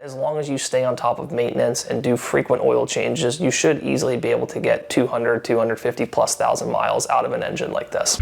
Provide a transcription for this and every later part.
As long as you stay on top of maintenance and do frequent oil changes, you should easily be able to get 200, 250 plus thousand miles out of an engine like this.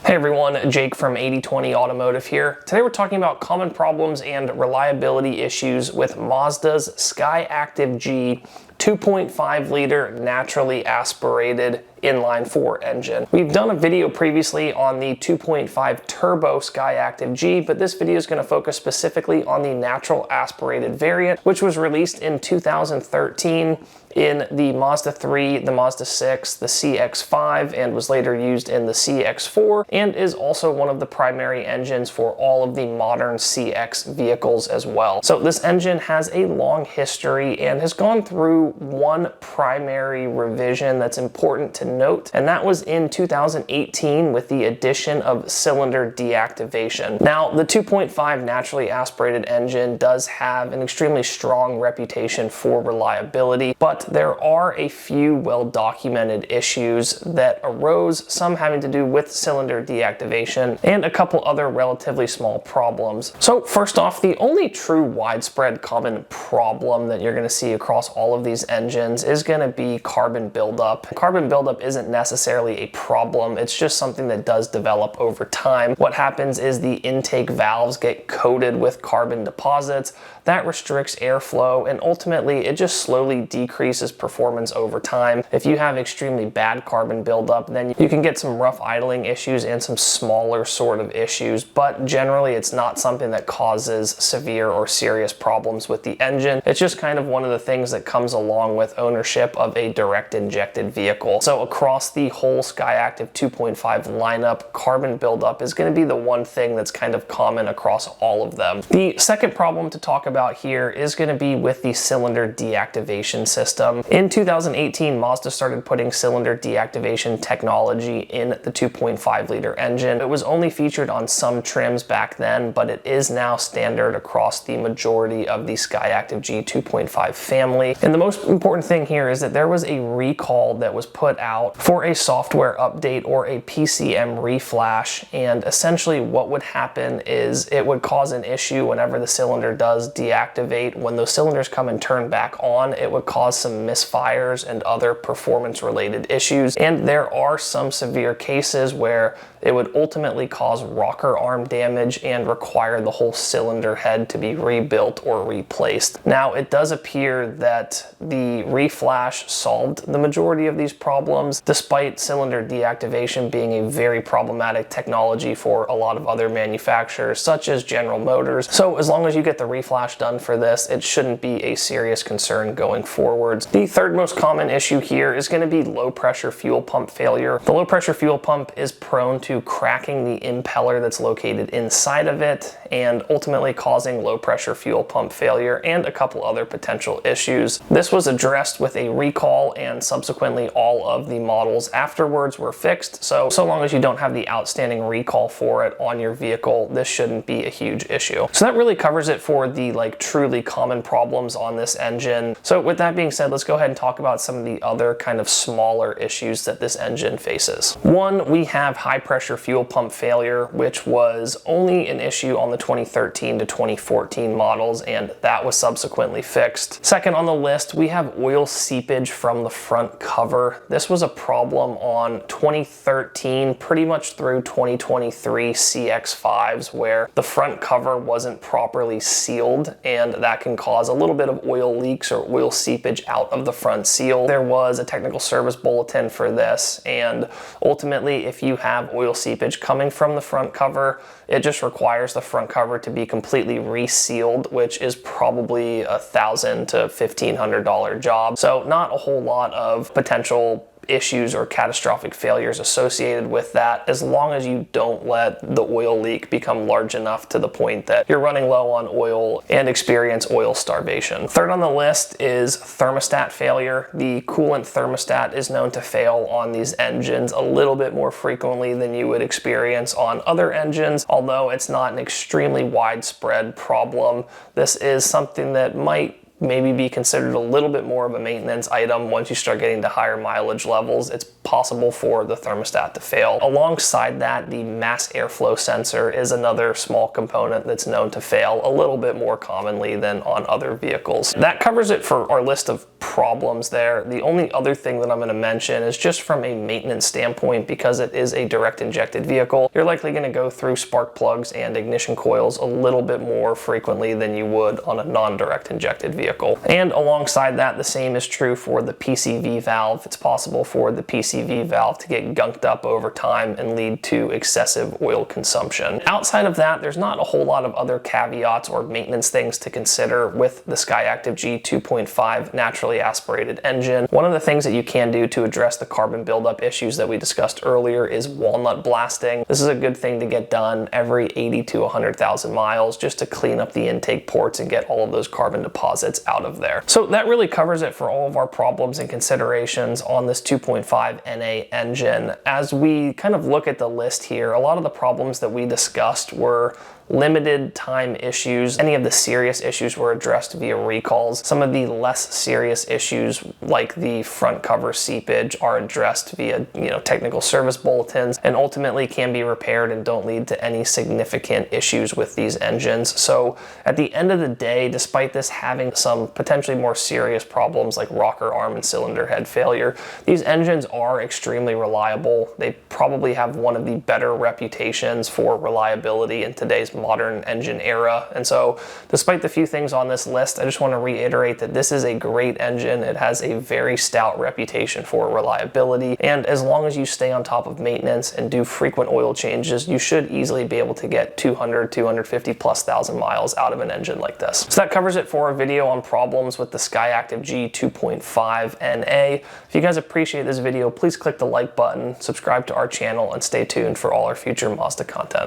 Hey everyone, Jake from 80/20 Automotive here. Today we're talking about common problems and reliability issues with Mazda's Skyactiv-G 2.5 liter naturally aspirated inline-4 engine. We've done a video previously on the 2.5 turbo Skyactiv-G, but this video is going to focus specifically on the natural aspirated variant, which was released in 2013 in the Mazda 3, the Mazda 6, the CX-5, and was later used in the CX-4, and is also one of the primary engines for all of the modern CX vehicles as well. So this engine has a long history and has gone through one primary revision that's important to note, and that was in 2018 with the addition of cylinder deactivation. Now, the 2.5 naturally aspirated engine does have an extremely strong reputation for reliability, but there are a few well-documented issues that arose, some having to do with cylinder deactivation and a couple other relatively small problems. So first off, the only true widespread common problem that you're going to see across all of these engines is going to be carbon buildup. Carbon buildup isn't necessarily a problem, it's just something that does develop over time. What happens is the intake valves get coated with carbon deposits. That restricts airflow, and ultimately it just slowly decreases performance over time. If you have extremely bad carbon buildup, then you can get some rough idling issues and some smaller sort of issues, but generally it's not something that causes severe or serious problems with the engine. It's just kind of one of the things that comes along with ownership of a direct injected vehicle. So across the whole Skyactiv 2.5 lineup, carbon buildup is going to be the one thing that's kind of common across all of them. The second problem to talk about here is going to be with the cylinder deactivation system. In 2018, Mazda started putting cylinder deactivation technology in the 2.5 liter engine. It was only featured on some trims back then, but it is now standard across the majority of the Skyactiv-G 2.5 family. And the most important thing here is that there was a recall that was put out for a software update or a PCM reflash, and essentially what would happen is it would cause an issue whenever the cylinder does deactivate. When those cylinders come and turn back on, it would cause some misfires and other performance related issues, and there are some severe cases where it would ultimately cause rocker arm damage and require the whole cylinder head to be rebuilt or replaced. Now, it does appear that the reflash solved the majority of these problems, despite cylinder deactivation being a very problematic technology for a lot of other manufacturers, such as General Motors. So as long as you get the reflash done for this, it shouldn't be a serious concern going forwards. The third most common issue here is going to be low pressure fuel pump failure. The low pressure fuel pump is prone to cracking the impeller that's located inside of it and ultimately causing low pressure fuel pump failure and a couple other potential issues. This was addressed with a recall, and subsequently all of the models afterwards were fixed. So long as you don't have the outstanding recall for it on your vehicle, this shouldn't be a huge issue. So that really covers it for the truly common problems on this engine. So with that being said, let's go ahead and talk about some of the other kind of smaller issues that this engine faces. One, we have high pressure fuel pump failure, which was only an issue on the 2013 to 2014 models, and that was subsequently fixed. Second on the list, we have oil seepage from the front cover. This was a problem on 2013 pretty much through 2023 CX-5s, where the front cover wasn't properly sealed, and that can cause a little bit of oil leaks or oil seepage out of the front seal. There was a technical service bulletin for this, and ultimately if you have oil seepage coming from the front cover, it just requires the front cover to be completely resealed, which is probably $1,000 to $1,500 job. So not a whole lot of potential issues or catastrophic failures associated with that, as long as you don't let the oil leak become large enough to the point that you're running low on oil and experience oil starvation. Third on the list is thermostat failure. The coolant thermostat is known to fail on these engines a little bit more frequently than you would experience on other engines. Although it's not an extremely widespread problem, this is something that might maybe be considered a little bit more of a maintenance item. Once you start getting to higher mileage levels, it's possible for the thermostat to fail. Alongside that, the mass airflow sensor is another small component that's known to fail a little bit more commonly than on other vehicles. That covers it for our list of problems there. The only other thing that I'm going to mention is just from a maintenance standpoint, because it is a direct injected vehicle, you're likely going to go through spark plugs and ignition coils a little bit more frequently than you would on a non-direct injected vehicle. And alongside that, the same is true for the PCV valve. It's possible for the PCV valve to get gunked up over time and lead to excessive oil consumption. Outside of that, there's not a whole lot of other caveats or maintenance things to consider with the Skyactiv-G 2.5 naturally aspirated engine. One of the things that you can do to address the carbon buildup issues that we discussed earlier is walnut blasting. This is a good thing to get done every 80 to 100,000 miles just to clean up the intake ports and get all of those carbon deposits out of there. So that really covers it for all of our problems and considerations on this 2.5 NA engine. As we kind of look at the list here, a lot of the problems that we discussed were limited time issues. Any of the serious issues were addressed via recalls. Some of the less serious issues, like the front cover seepage, are addressed via technical service bulletins and ultimately can be repaired and don't lead to any significant issues with these engines. So at the end of the day, despite this having some potentially more serious problems like rocker arm and cylinder head failure, these engines are extremely reliable. They probably have one of the better reputations for reliability in today's modern engine era. And so despite the few things on this list, I just want to reiterate that this is a great engine. It has a very stout reputation for reliability, and as long as you stay on top of maintenance and do frequent oil changes, you should easily be able to get 250 plus thousand miles out of an engine like this. So that covers it for a video on problems with the Skyactiv-G 2.5 NA. If you guys appreciate this video, please click the like button, subscribe to our channel, and stay tuned for all our future Mazda content.